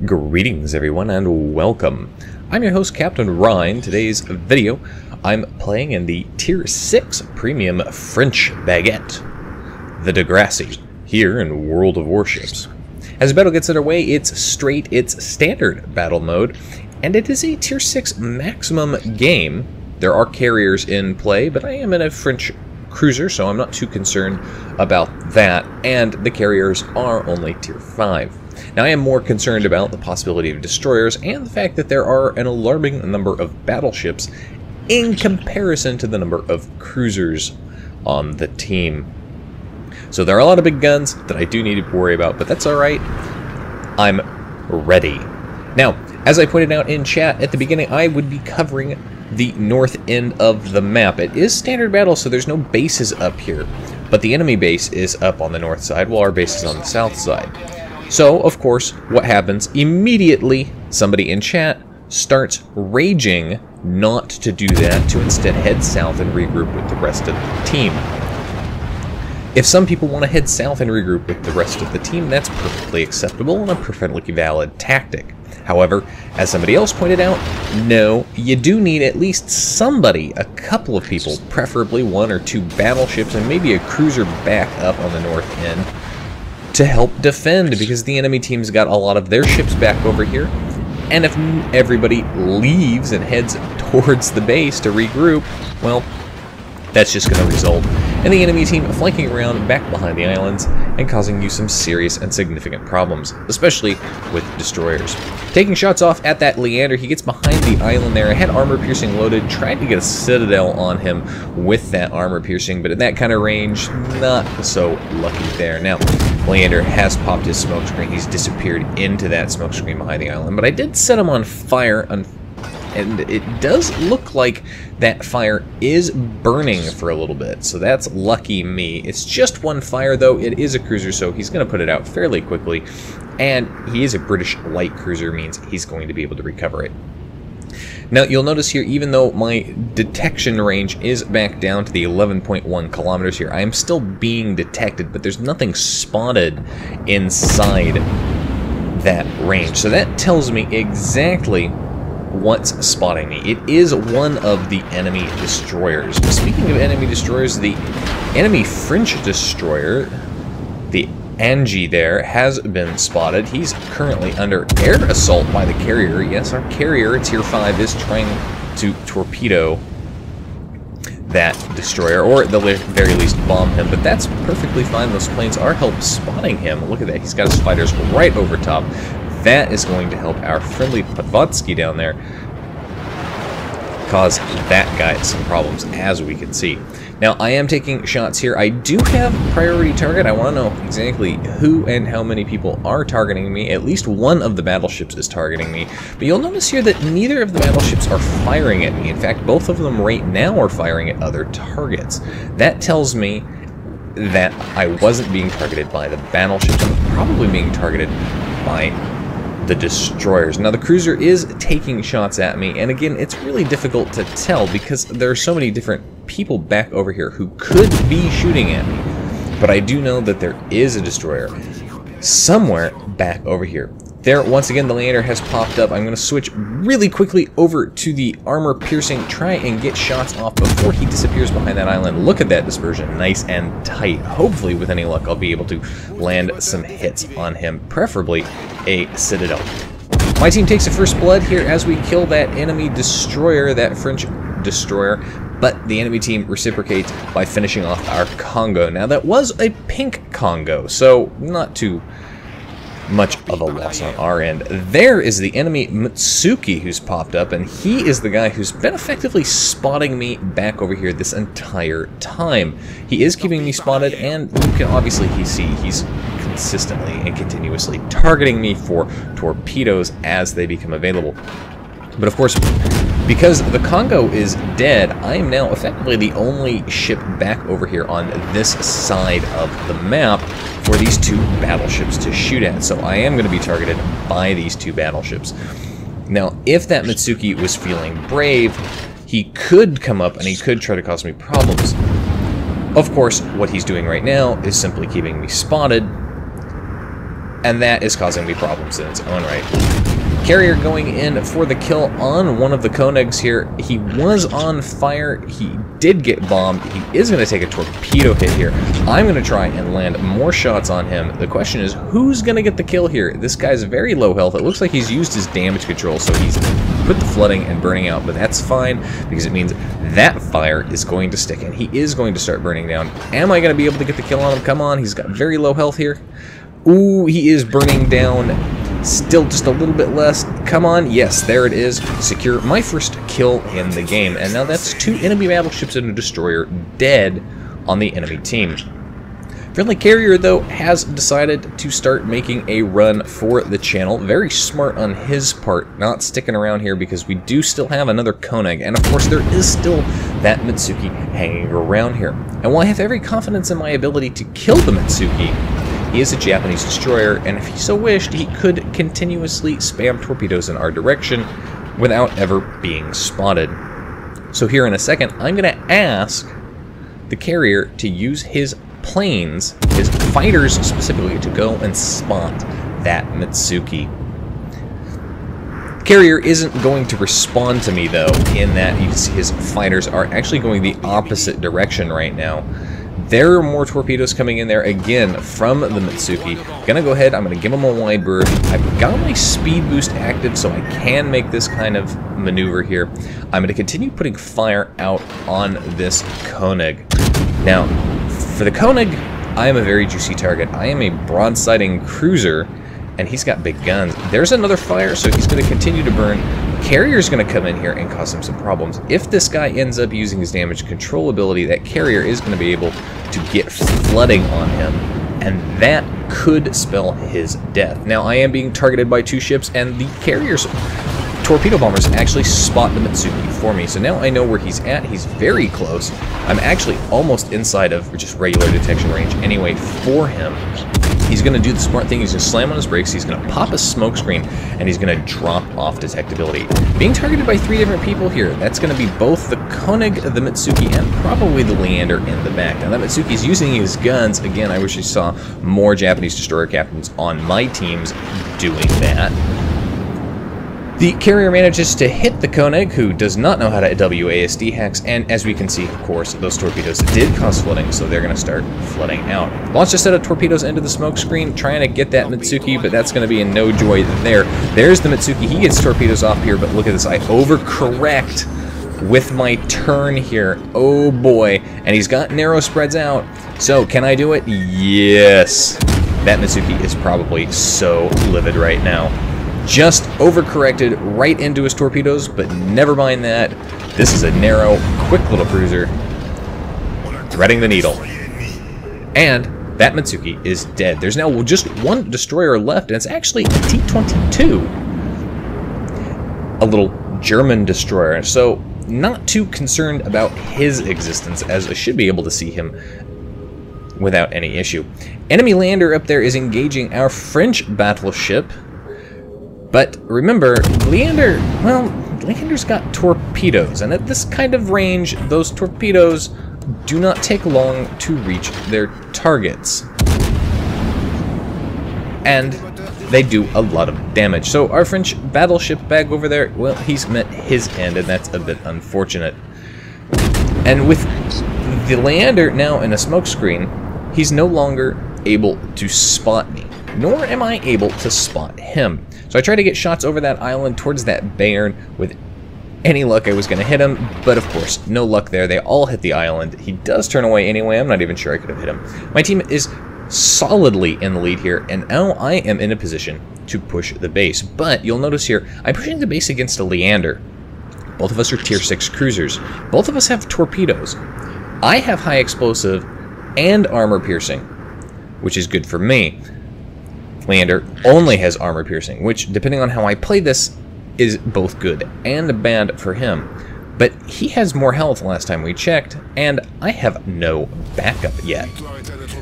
Greetings everyone and welcome. I'm your host Captain Ryan. Today's video I'm playing in the Tier 6 Premium French Baguette, the Grasse, here in World of Warships. As the battle gets underway, it's standard battle mode, and it is a Tier 6 maximum game. There are carriers in play, but I am in a French cruiser, so I'm not too concerned about that, and the carriers are only Tier 5. Now, I am more concerned about the possibility of destroyers and the fact that there are an alarming number of battleships in comparison to the number of cruisers on the team. So there are a lot of big guns that I do need to worry about, but that's alright. I'm ready. Now, as I pointed out in chat at the beginning, I would be covering the north end of the map. It is standard battle, so there's no bases up here, but the enemy base is up on the north side while our base is on the south side. So, of course, what happens? Immediately, somebody in chat starts raging not to do that, to instead head south and regroup with the rest of the team. If some people want to head south and regroup with the rest of the team, that's perfectly acceptable and a perfectly valid tactic. However, as somebody else pointed out, no, you do need at least somebody, a couple of people, preferably one or two battleships and maybe a cruiser back up on the north end, to help defend, because the enemy team's got a lot of their ships back over here, and if everybody leaves and heads towards the base to regroup, well, that's just going to result in the enemy team flanking around back behind the islands and causing you some serious and significant problems, especially with destroyers. Taking shots off at that Leander, he gets behind the island there. I had armor piercing loaded, tried to get a citadel on him with that armor piercing, but at that kind of range, not so lucky there. Now, Leander has popped his smokescreen. He's disappeared into that smokescreen behind the island, but I did set him on fire, and it does look like that fire is burning for a little bit, so that's lucky me. It's just one fire, though. It is a cruiser, so he's going to put it out fairly quickly, and he is a British light cruiser, means he's going to be able to recover it. Now, you'll notice here, even though my detection range is back down to the 11.1 kilometers here, I am still being detected, but there's nothing spotted inside that range. So that tells me exactly what's spotting me. It is one of the enemy destroyers. Speaking of enemy destroyers, the enemy French destroyer, the Angie there, has been spotted. He's currently under air assault by the carrier. Yes, our carrier, Tier 5, is trying to torpedo that destroyer, or at the very least bomb him, but that's perfectly fine. Those planes are help spotting him. Look at that. He's got his fighters right over top. That is going to help our friendly Podvotsky down there cause that guy some problems, as we can see. Now, I am taking shots here. I do have priority target. I want to know exactly who and how many people are targeting me. At least one of the battleships is targeting me. But you'll notice here that neither of the battleships are firing at me. In fact, both of them right now are firing at other targets. That tells me that I wasn't being targeted by the battleships. I'm probably being targeted by the destroyers. Now, the cruiser is taking shots at me, and again, it's really difficult to tell because there are so many different people back over here who could be shooting at me. But I do know that there is a destroyer somewhere back over here. There, once again, the Leander has popped up. I'm going to switch really quickly over to the armor piercing, try and get shots off before he disappears behind that island. Look at that dispersion, nice and tight. Hopefully, with any luck, I'll be able to land some hits on him, preferably a citadel. My team takes the first blood here as we kill that enemy destroyer, that French destroyer, but the enemy team reciprocates by finishing off our Congo. Now, that was a pink Congo, so not too much of a loss on our end. There is the enemy Mitsuki who's popped up, and he is the guy who's been effectively spotting me back over here this entire time. He is keeping me spotted, and you can obviously see he's consistently and continuously targeting me for torpedoes as they become available. But of course, because the Congo is dead, I am now effectively the only ship back over here on this side of the map for these two battleships to shoot at. So I am going to be targeted by these two battleships. Now, if that Mitsuki was feeling brave, he could come up and he could try to cause me problems. Of course, what he's doing right now is simply keeping me spotted and that is causing me problems in its own right. Carrier going in for the kill on one of the Koenigs here. He was on fire. He did get bombed. He is going to take a torpedo hit here. I'm going to try and land more shots on him. The question is, who's going to get the kill here? This guy's very low health. It looks like he's used his damage control, so he's put the flooding and burning out, but that's fine because it means that fire is going to stick, and he is going to start burning down. Am I going to be able to get the kill on him? Come on, he's got very low health here. Ooh, he is burning down. Still just a little bit less. Come on. Yes, there it is. Secure my first kill in the game. And now that's 2 enemy battleships and a destroyer dead on the enemy team. Friendly Carrier, though, has decided to start making a run for the channel. Very smart on his part, not sticking around here because we do still have another Koenig. And, of course, there is still that Mitsuki hanging around here. And while I have every confidence in my ability to kill the Mitsuki, he is a Japanese destroyer, and if he so wished, he could continuously spam torpedoes in our direction without ever being spotted. So here in a second, I'm going to ask the Carrier to use his planes, his fighters specifically, to go and spot that Mitsuki. Carrier isn't going to respond to me, though, in that you can see his fighters are actually going the opposite direction right now. There are more torpedoes coming in there again from the Mitsuki. Gonna go ahead, I'm gonna give him a wide berth. I've got my speed boost active so I can make this kind of maneuver here. I'm gonna continue putting fire out on this Koenig. Now, for the Koenig, I am a very juicy target. I am a broadsiding cruiser, and he's got big guns. There's another fire, so he's gonna continue to burn. Carrier's going to come in here and cause him some problems. If this guy ends up using his damage control ability, that Carrier is going to be able to get flooding on him, and that could spell his death. Now, I am being targeted by 2 ships, and the Carrier's torpedo bombers actually spot the Mitsuki for me. So now I know where he's at. He's very close. I'm actually almost inside of just regular detection range anyway for him. He's going to do the smart thing. He's going to slam on his brakes. He's going to pop a smoke screen, and he's going to drop off detectability. Being targeted by 3 different people here. That's going to be both the Koenig, the Mitsuki, and probably the Leander in the back. Now that Mitsuki's using his guns. Again, I wish I saw more Japanese destroyer captains on my teams doing that. The Carrier manages to hit the Koenig, who does not know how to WASD hacks, and as we can see, of course, those torpedoes did cause flooding, so they're going to start flooding out. Launch a set of torpedoes into the smoke screen, trying to get that Mitsuki, but that's going to be a no joy there. There's the Mitsuki. He gets torpedoes off here, but look at this. I overcorrect with my turn here. Oh boy. And he's got narrow spreads out. So, can I do it? Yes. That Mitsuki is probably so livid right now. Just overcorrected right into his torpedoes, but never mind that. This is a narrow, quick little cruiser, threading the needle. And that Mitsuki is dead. There's now just 1 destroyer left, and it's actually a T-22. A little German destroyer, so not too concerned about his existence, as I should be able to see him without any issue. Enemy lander up there is engaging our French battleship. But remember, Leander's got torpedoes, and at this kind of range, those torpedoes do not take long to reach their targets. And they do a lot of damage. So our French battleship back over there, well, he's met his end, and that's a bit unfortunate. And with the Leander now in a smokescreen, he's no longer able to spot me, nor am I able to spot him. So I try to get shots over that island towards that Bayern. With any luck, I was going to hit him, but of course, no luck there. They all hit the island. He does turn away anyway. I'm not even sure I could have hit him. My team is solidly in the lead here, and now I am in a position to push the base. But you'll notice here, I'm pushing the base against a Leander. Both of us are tier 6 cruisers. Both of us have torpedoes. I have high explosive and armor piercing, which is good for me. Leander only has armor piercing, which, depending on how I play this, is both good and bad for him. But he has more health last time we checked, and I have no backup yet.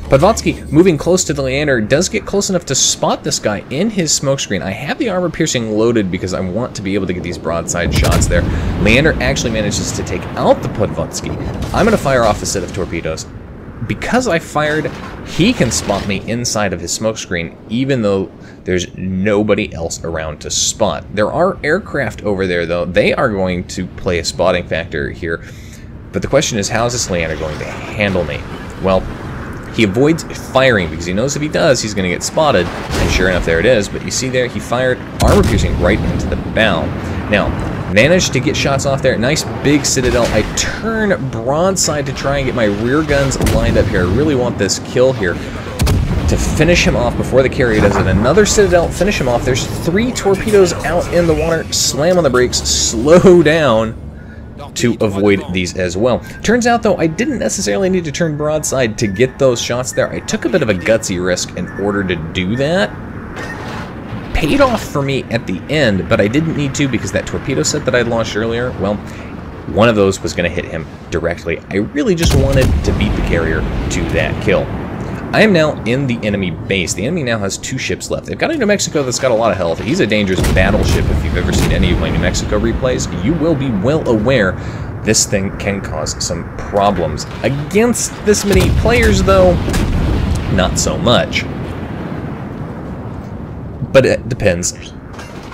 Podvotsky, moving close to the Leander, does get close enough to spot this guy in his smokescreen. I have the armor piercing loaded because I want to be able to get these broadside shots there. Leander actually manages to take out the Podvotsky. I'm going to fire off a set of torpedoes. because I fired, he can spot me inside of his smoke screen, even though there's nobody else around to spot. There are aircraft over there, though. They are going to play a spotting factor here. But the question is, how is this Leander going to handle me? Well, he avoids firing because he knows if he does, he's going to get spotted. And sure enough, there it is. But you see there, he fired armor piercing right into the bow. Now, managed to get shots off there. Nice big citadel. I turn broadside to try and get my rear guns lined up here. I really want this kill here to finish him off before the carrier does it. Another citadel, finish him off. There's 3 torpedoes out in the water. Slam on the brakes, slow down to avoid these as well. Turns out, though, I didn't necessarily need to turn broadside to get those shots there. I took a bit of a gutsy risk in order to do that. Paid off for me at the end, but I didn't need to because that torpedo set that I launched earlier, well, one of those was going to hit him directly. I really just wanted to beat the carrier to that kill. I am now in the enemy base. The enemy now has 2 ships left. They've got a New Mexico that's got a lot of health. He's a dangerous battleship. If you've ever seen any of my New Mexico replays, you will be well aware this thing can cause some problems. Against this many players, though, not so much. But it depends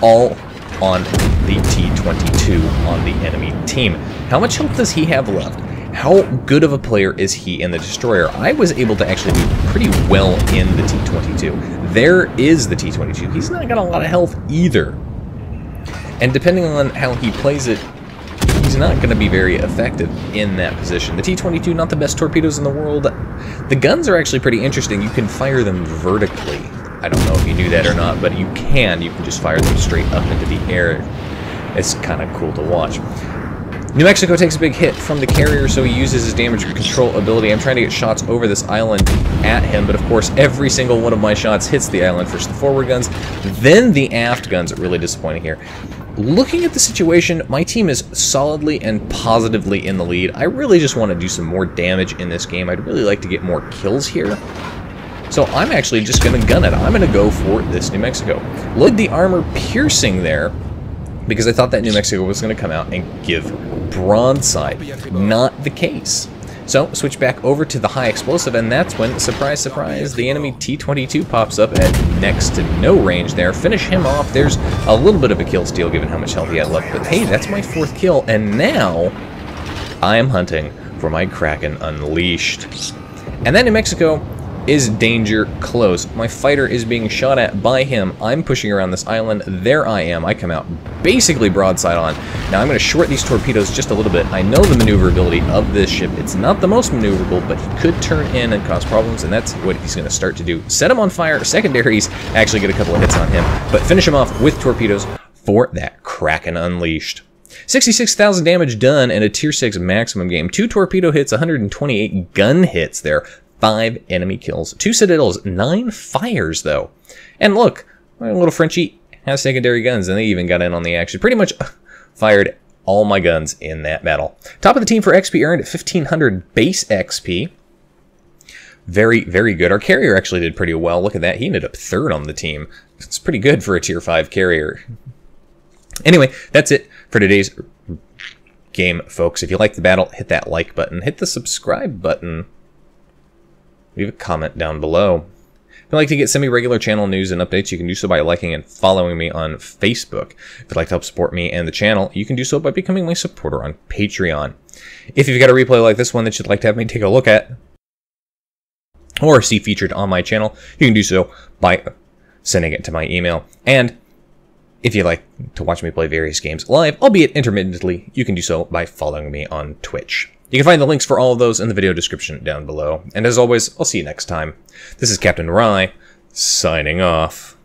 all on the T-22 on the enemy team. How much health does he have left? How good of a player is he in the destroyer? I was able to actually do pretty well in the T-22. There is the T-22. He's not got a lot of health either. And depending on how he plays it, he's not going to be very effective in that position. The T-22, not the best torpedoes in the world. The guns are actually pretty interesting. You can fire them vertically. I don't know if you knew that or not, but you can. You can just fire them straight up into the air. It's kind of cool to watch. New Mexico takes a big hit from the carrier, so he uses his damage control ability. I'm trying to get shots over this island at him, but of course every single one of my shots hits the island. First the forward guns, then the aft guns. Really disappointing here. Looking at the situation, my team is solidly and positively in the lead. I really just want to do some more damage in this game. I'd really like to get more kills here. So I'm actually just going to gun it. I'm going to go for this New Mexico. Load the armor piercing there, because I thought that New Mexico was going to come out and give broadside. Not the case. So, switch back over to the high explosive, and that's when, surprise, surprise, the enemy T-22 pops up at next to no range there. Finish him off. There's a little bit of a kill steal given how much health he had left, but hey, that's my 4th kill, and now I am hunting for my Kraken Unleashed. And that New Mexico is danger close. My fighter is being shot at by him. I'm pushing around this island. There I am. I come out basically broadside on. Now I'm going to short these torpedoes just a little bit. I know the maneuverability of this ship. It's not the most maneuverable, but he could turn in and cause problems, and that's what he's going to start to do. Set him on fire. Secondaries actually get a couple of hits on him, but finish him off with torpedoes for that Kraken Unleashed. 66,000 damage done in a tier 6 maximum game. 2 torpedo hits, 128 gun hits there. 5 enemy kills, 2 citadels, 9 fires though. And look, my little Frenchie has secondary guns, and they even got in on the action. Pretty much fired all my guns in that battle. Top of the team for XP earned at 1,500 base XP. Very, very good. Our carrier actually did pretty well. Look at that. He ended up 3rd on the team. It's pretty good for a tier 5 carrier. Anyway, that's it for today's game, folks. If you liked the battle, hit that like button. Hit the subscribe button. Leave a comment down below. If you'd like to get semi-regular channel news and updates, you can do so by liking and following me on Facebook. If you'd like to help support me and the channel, you can do so by becoming my supporter on Patreon. If you've got a replay like this one that you'd like to have me take a look at, or see featured on my channel, you can do so by sending it to my email. And if you'd like to watch me play various games live, albeit intermittently, you can do so by following me on Twitch. You can find the links for all of those in the video description down below. And as always, I'll see you next time. This is Captain Rye, signing off.